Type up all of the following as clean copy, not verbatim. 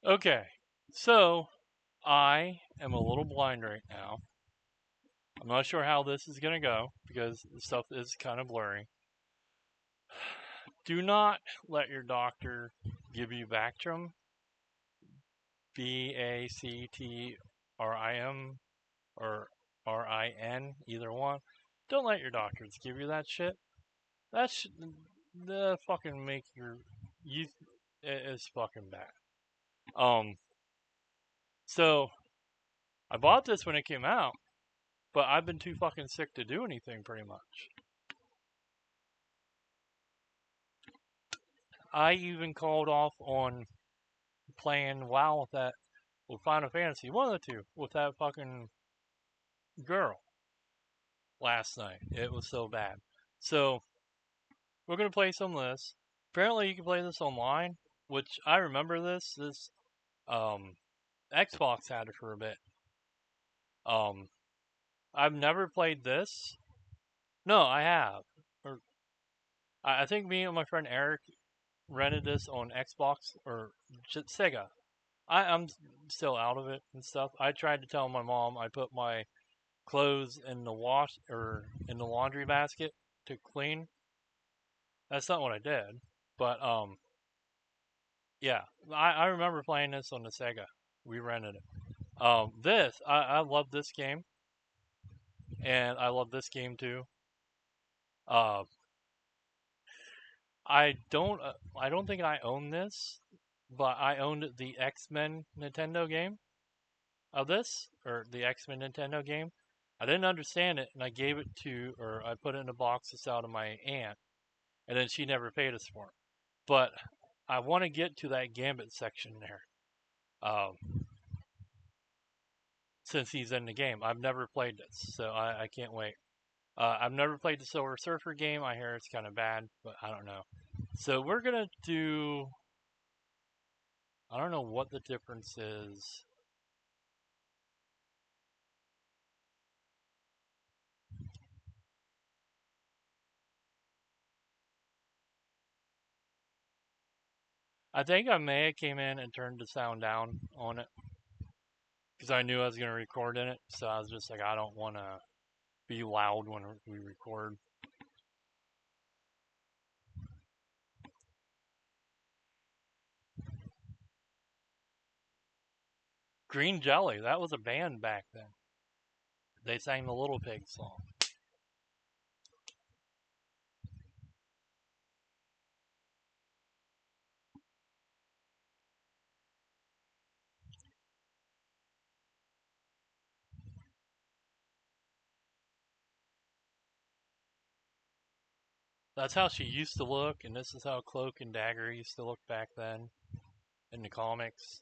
Okay, so I am a little blind right now. I'm not sure how this is going to go because the stuff is kind of blurry. Do not let your doctor give you Bactrim, Bactrim, or RIN, either one. Don't let your doctors give you that shit. That shit, the fucking make your youth is fucking bad. So I bought this when it came out, but I've been too fucking sick to do anything pretty much. I even called off on playing WoW with Final Fantasy, one of the two, with that fucking girl last night. It was so bad. So we're gonna play some of this. Apparently, you can play this online, which I remember this. Um, Xbox had it for a bit. Um, I've never played this. No, I have. Or I think me and my friend Eric rented this on Xbox or Sega. I'm still out of it and stuff. I tried to tell my mom I put my clothes in the wash or in the laundry basket to clean. That's not what I did. But yeah, I remember playing this on the Sega. We rented it. I love this game, and I love this game too. Uh, I don't think I own this, but I owned the X Men Nintendo game of this, or the X Men Nintendo game. I didn't understand it, and I gave it to, or I put it in a box that's out of my aunt, and then she never paid us for it. But I want to get to that Gambit section there, um, since he's in the game. I've never played this, so I can't wait. I've never played the Silver Surfer game. I hear it's kind of bad, but I don't know. So we're gonna do. I don't know what the difference is. I think I may have came in and turned the sound down on it because I knew I was going to record in it. So I was just like, I don't want to be loud when we record. Green Jelly, that was a band back then. They sang the Little Pig song. That's how she used to look, and this is how Cloak and Dagger used to look back then in the comics.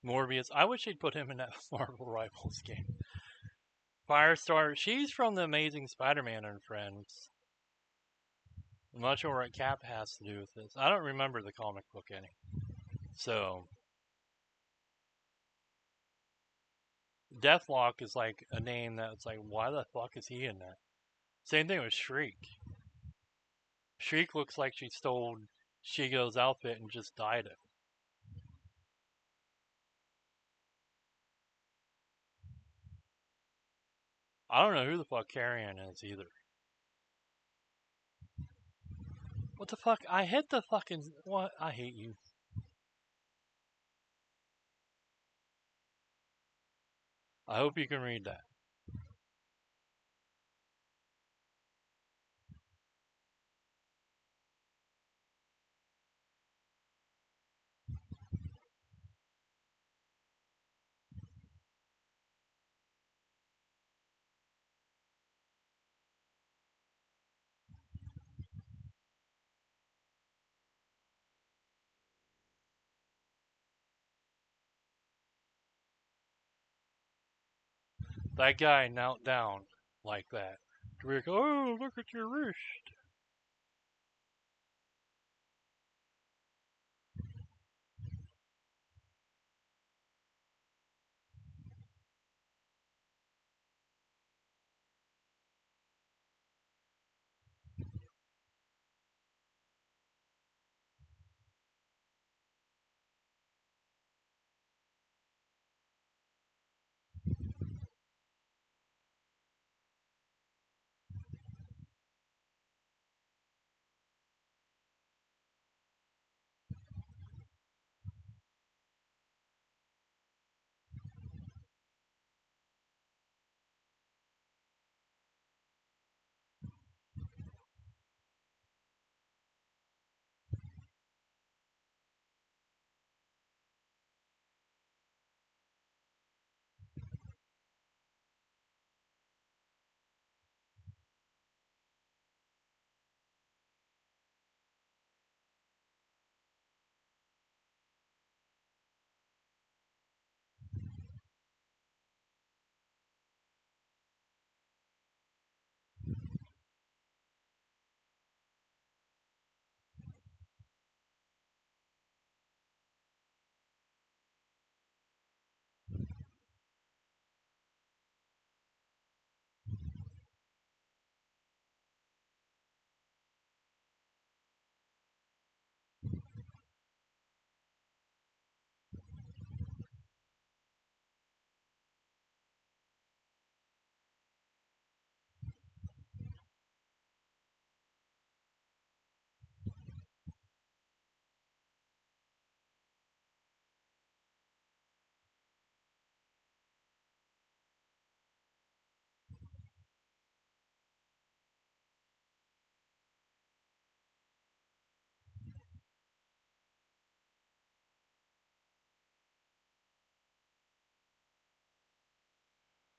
Morbius, I wish they'd put him in that Marvel Rivals game. Firestar, she's from the Amazing Spider-Man and Friends. I'm not sure what Cap has to do with this. I don't remember the comic book any. So, Deathlock is like a name that's like, why the fuck is he in that? Same thing with Shriek. Shriek looks like she stole Shigo's outfit and just dyed it. I don't know who the fuck Carrion is either. What the fuck? I hit the fucking. What? I hate you. I hope you can read that. That guy knelt down like that. We're like, oh, look at your wrist.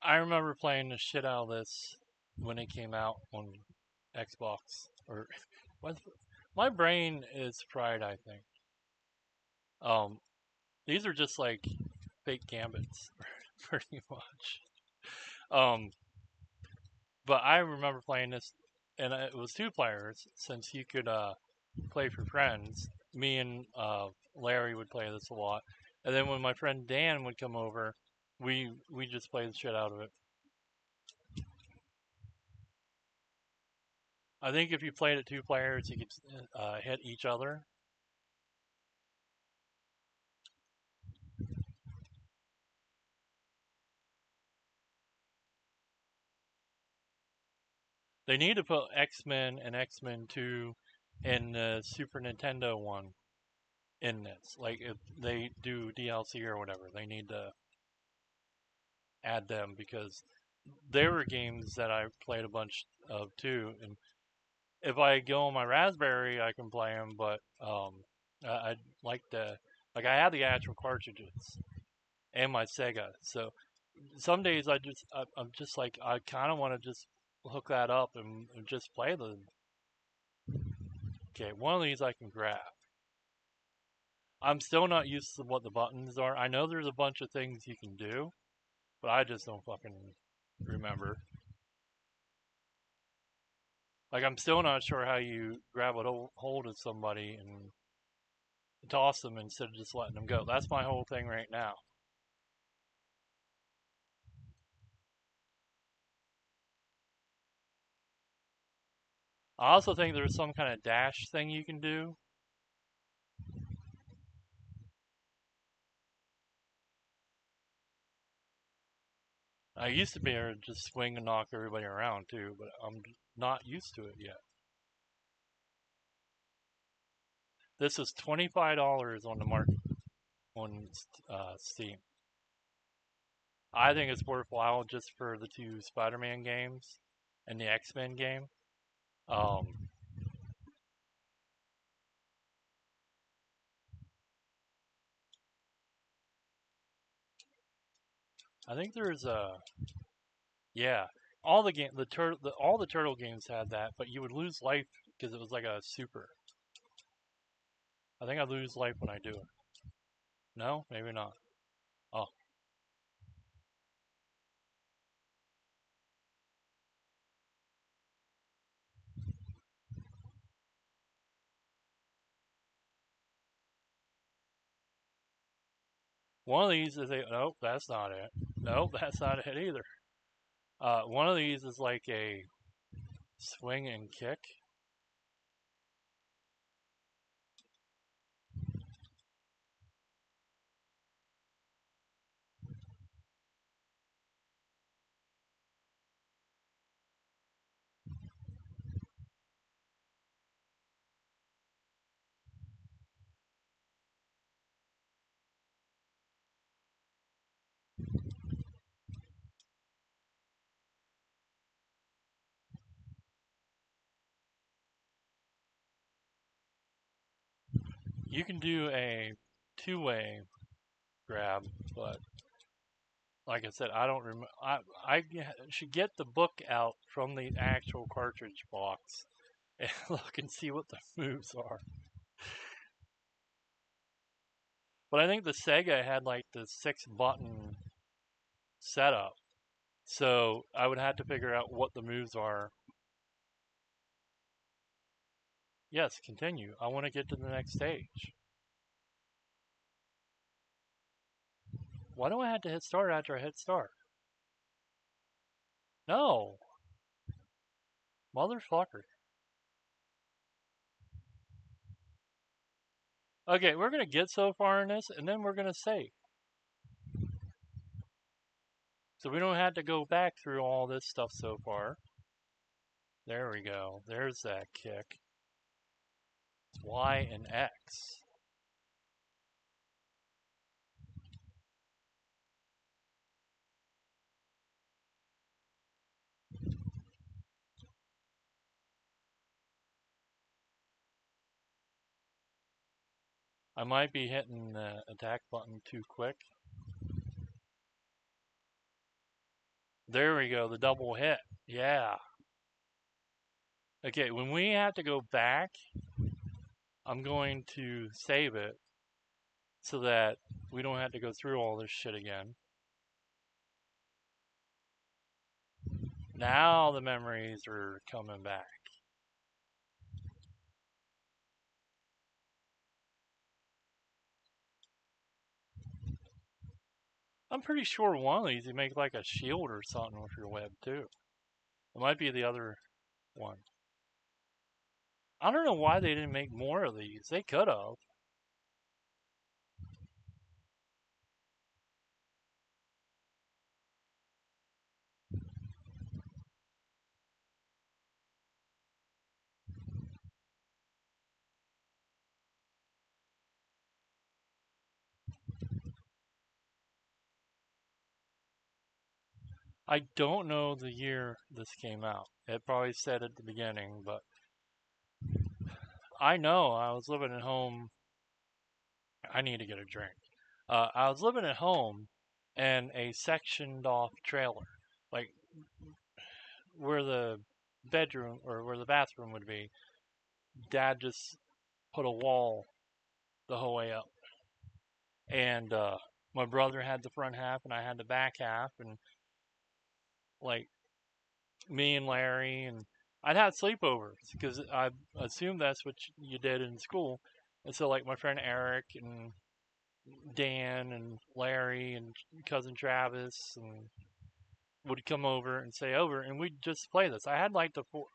I remember playing the shit out of this when it came out on Xbox. Or what? My brain is fried. I think. Um, these are just like fake gambits, pretty much. Um, but I remember playing this, and it was two players since you could play for friends. Me and Larry would play this a lot, and then when my friend Dan would come over, we just played the shit out of it. I think if you played it two players, you could hit each other. They need to put X Men and X Men 2 and the Super Nintendo one in this. Like if they do DLC or whatever, they need to add them because there were games that I played a bunch of too. And if I go on my Raspberry, I can play them. But I'd like to, like I have the actual cartridges and my Sega. So some days I'm just like I kind of want to just hook that up and just play the. Okay, one of these I can grab. I'm still not used to what the buttons are. I know there's a bunch of things you can do, but I just don't fucking remember. Like I'm still not sure how you grab a hold of somebody and toss them instead of just letting them go. That's my whole thing right now. I also think there's some kind of dash thing you can do. I used to be able to just swing and knock everybody around too, but I'm not used to it yet. This is $25 on the market on Steam. I think it's worthwhile just for the two Spider-Man games and the X-Men game. Um, I think there's a yeah. All the game, all the turtle games had that, but you would lose life because it was like a super. I think I lose life when I do it. No, maybe not. Oh, one of these is a nope. That's not it. Nope, that's not it either. One of these is like a swing and kick. You can do a two-way grab, but like I said, I don't remember. I should get the book out from the actual cartridge box and look and see what the moves are. But I think the Sega had like the 6 button setup, so I would have to figure out what the moves are. Yes, continue. I want to get to the next stage. Why do I have to hit start after I hit start? No, motherfucker. Okay, we're gonna get so far in this, and then we're gonna save. So we don't have to go back through all this stuff so far. There we go. There's that kick. It's Y and X. I might be hitting the attack button too quick. There we go, the double hit. Yeah. Okay, when we have to go back, I'm going to save it so that we don't have to go through all this shit again. Now the memories are coming back. I'm pretty sure one of these you make like a shield or something with your web too. It might be the other one. I don't know why they didn't make more of these. They could have. I don't know the year this came out. It probably said at the beginning, but I know I was living at home. I need to get a drink. I was living at home in a sectioned off trailer, like where the bedroom or where the bathroom would be. Dad just put a wall the whole way up, and my brother had the front half and I had the back half, and like me and Larry, and I'd have sleepovers because I assumed that's what you did in school. And so, like, my friend Eric and Dan and Larry and cousin Travis and would come over and stay over, and we'd just play this. I had like the four.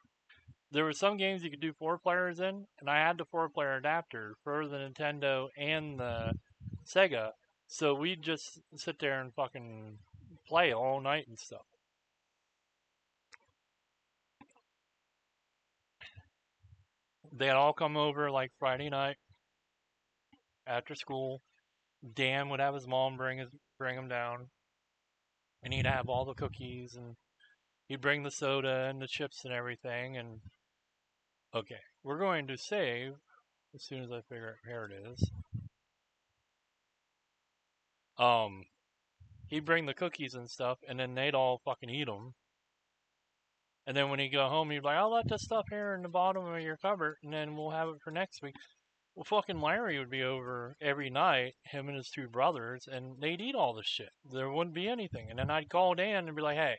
There were some games you could do four players in, and I had the four-player adapter for the Nintendo and the Sega. So we'd just sit there and fucking play all night and stuff. They'd all come over like Friday night after school. Dan would have his mom bring him down, and he'd have all the cookies, and he'd bring the soda and the chips and everything. And okay, we're going to save as soon as I figure out where it is. Um, he'd bring the cookies and stuff, and then they'd all fucking eat them. And then when he'd go home, he'd be like, "I'll let this stuff here in the bottom of your cupboard, and then we'll have it for next week." Well, fucking Larry would be over every night, him and his two brothers, and they'd eat all the shit. There wouldn't be anything. And then I'd call Dan and be like, "Hey,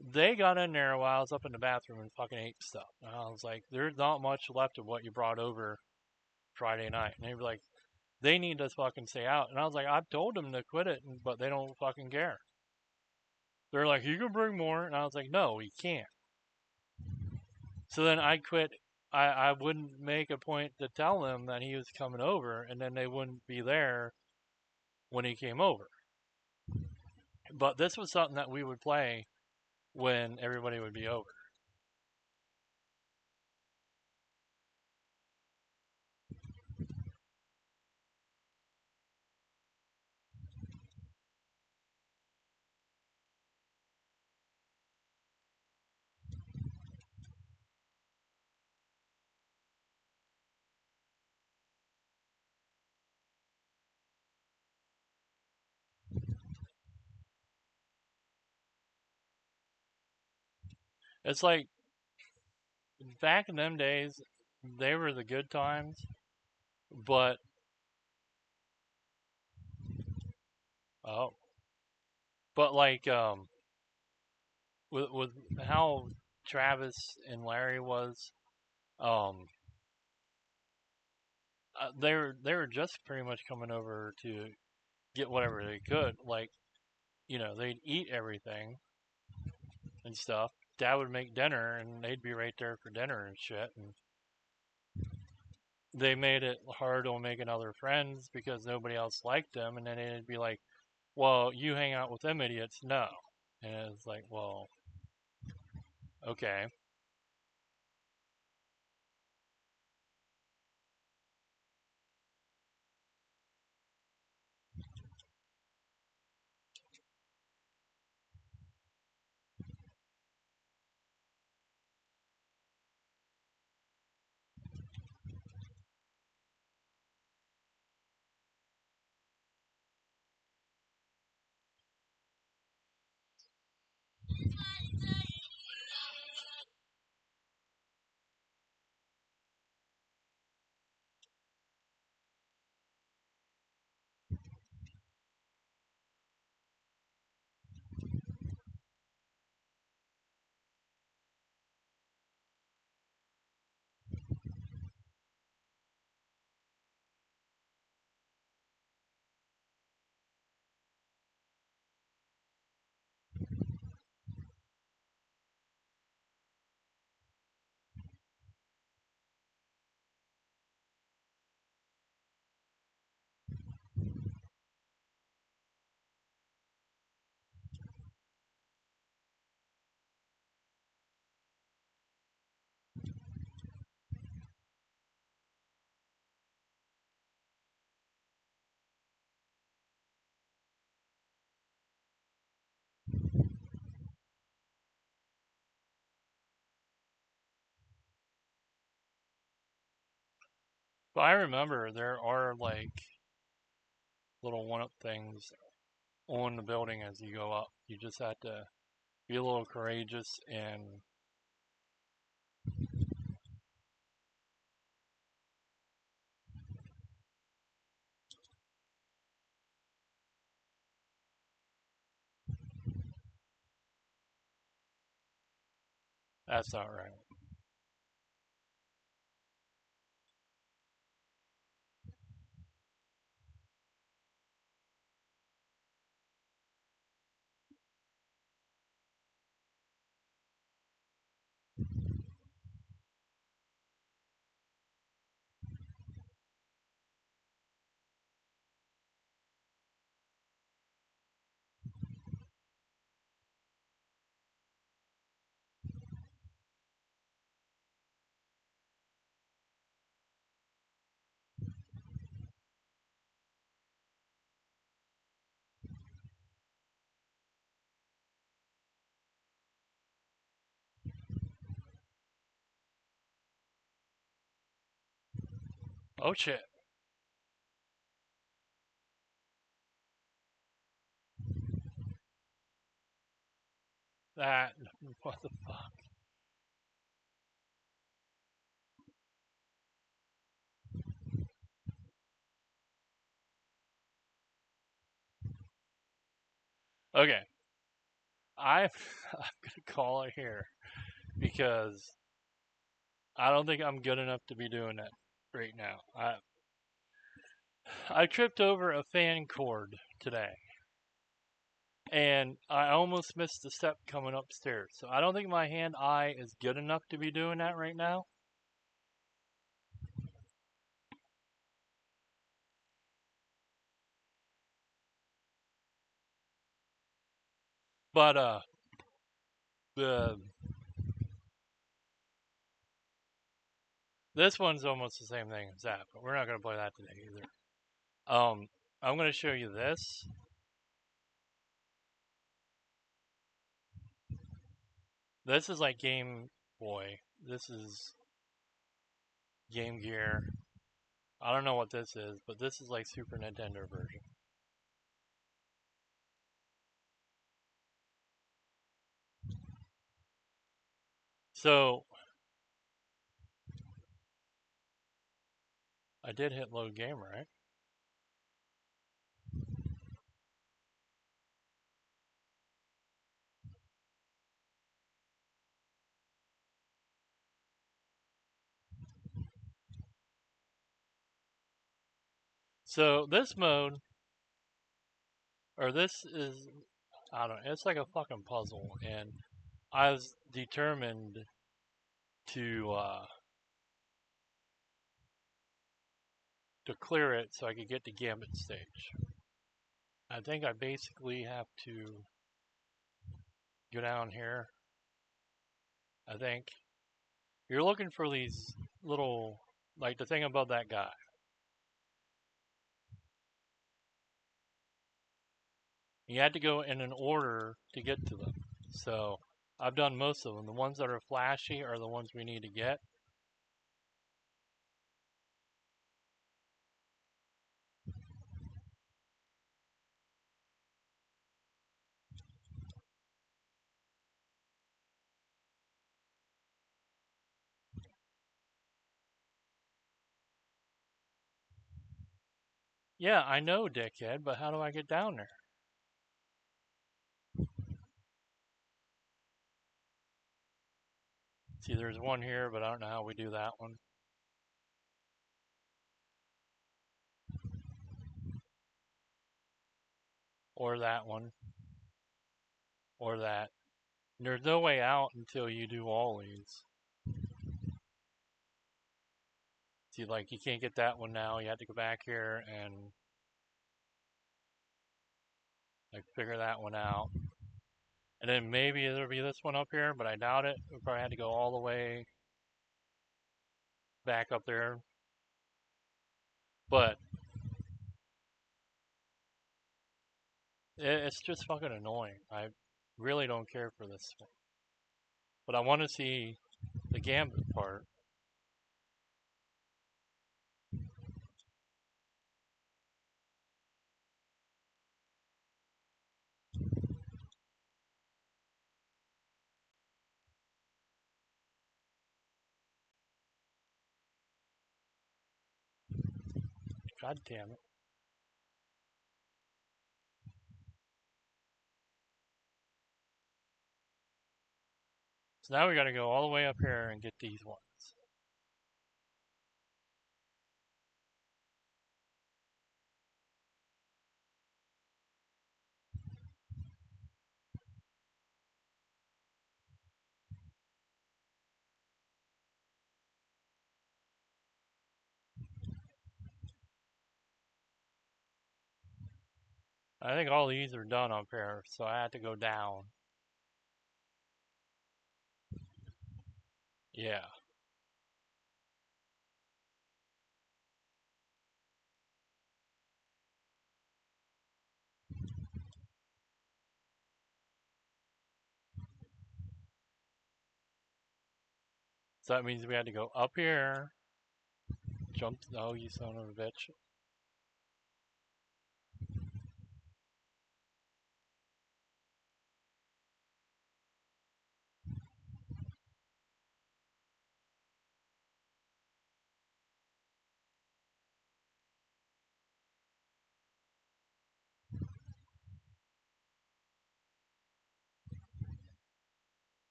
they got in there while I was up in the bathroom and fucking ate stuff." And I was like, "There's not much left of what you brought over Friday night." And they'd be like, "They need to fucking stay out." And I was like, "I've told them to quit it, but they don't fucking care." They're like, "You can bring more." And I was like, "No, we can't." So then I quit. I wouldn't make a point to tell them that he was coming over, and then they wouldn't be there when he came over. But this was something that we would play when everybody would be over. It's like back in them days, they were the good times, but oh, but like with how Travis and Larry was, um, they were just pretty much coming over to get whatever they could. Like, they'd eat everything and stuff. Dad would make dinner, and they'd be right there for dinner and shit. And they made it hard on making other friends because nobody else liked them. And then it'd be like, "Well, you hang out with them idiots." No, and it's like, well, okay. But I remember there are like little one-up things on the building as you go up. You just have to be a little courageous and that's not right. Oh shit. That what the fuck? Okay. I'm I'm gonna call it here because I don't think I'm good enough to be doing that right now. I tripped over a fan cord today, and I almost missed the step coming upstairs. So I don't think my hand-eye is good enough to be doing that right now. But the this one's almost the same thing as that, but we're not gonna play that today either. I'm gonna show you this. This is like Game Boy. This is Game Gear. I don't know what this is, but this is like Super Nintendo version. So I did hit load game, right? So this mode, or this is, I don't know, it's like a fucking puzzle, and I was determined to clear it so I could get to Gambit stage. I think I basically have to go down here. I think you're looking for these little, like the thing above that guy. You had to go in an order to get to them. So I've done most of them. The ones that are flashy are the ones we need to get. Yeah, I know, dickhead, but how do I get down there? See, there's one here, but I don't know how we do that one. Or that one. Or that. And there's no way out until you do all these. See, like, you can't get that one now. You have to go back here and, like, figure that one out. And then maybe there'll be this one up here, but I doubt it. We probably had to go all the way back up there. But it's just fucking annoying. I really don't care for this one. But I want to see the Gambit part. God damn it. So now we gotta go all the way up here and get these ones. I think all these are done up here, so I had to go down. Yeah. So that means we had to go up here, jump. Oh, you son of a bitch.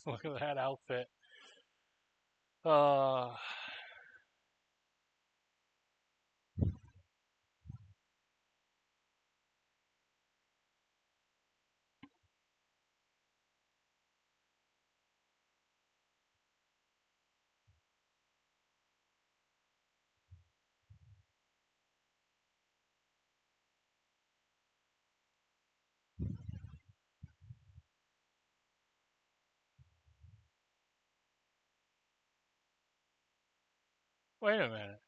Look at that outfit. Uh, wait a minute.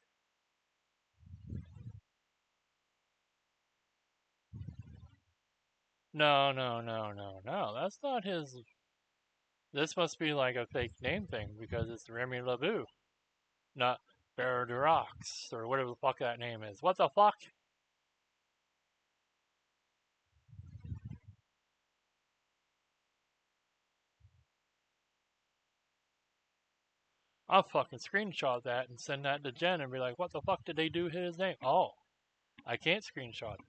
No, no, no, no, no. That's not his. This must be like a fake name thing because it's Remy LeBeau, not Bear de Rocks or whatever the fuck that name is. What the fuck? I'll fucking screenshot that and send that to Jen and be like, what the fuck did they do his name? Oh, I can't screenshot it.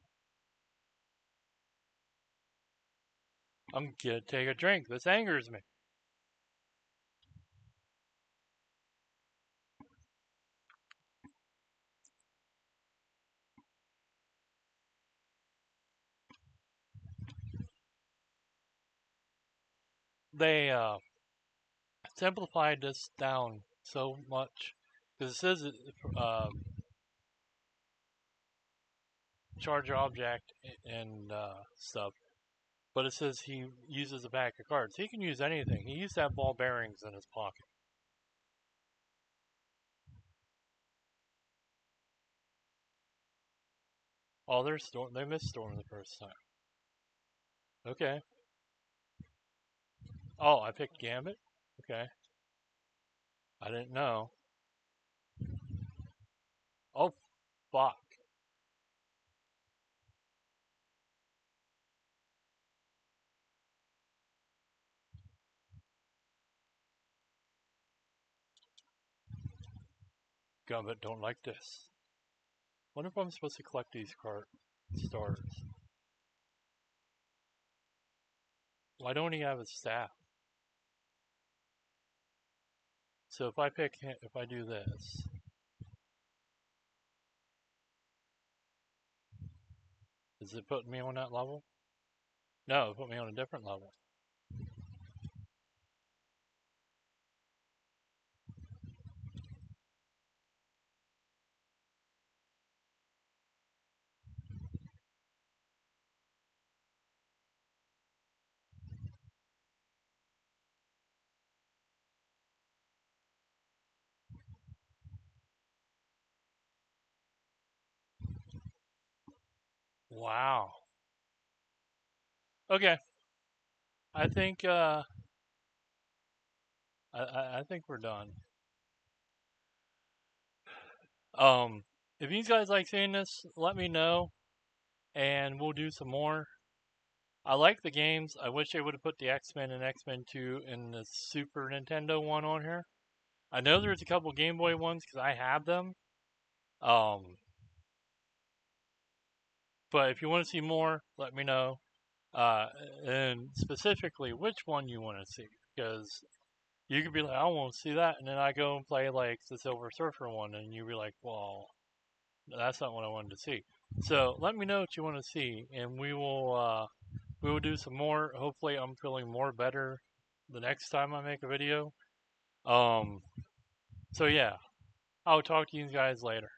I'm gonna take a drink. This angers me. They simplified this down so much because it says charge object and stuff, but it says he uses a pack of cards. He can use anything. He used to have ball bearings in his pocket. Oh, they missed Storm the first time. Okay. Oh, I picked Gambit? Okay. I didn't know. Oh, fuck. Gambit don't like this. Wonder if I'm supposed to collect these card stars. Why don't he have a staff? So if I do this, is it putting me on that level? No, it put me on a different level. Wow. Okay. I think I think we're done. If you guys like seeing this, let me know, and we'll do some more. I like the games. I wish they would have put the X-Men and X-Men 2 and the Super Nintendo one on here. I know there's a couple Game Boy ones because I have them. Um, but if you want to see more, let me know. Uh, and specifically which one you want to see, because you could be like, I want to see that, and then I go and play like the Silver Surfer one, and you'd be like, well, that's not what I wanted to see. So let me know what you want to see, and we will do some more. Hopefully, I'm feeling more better the next time I make a video. Um, so yeah, I'll talk to you guys later.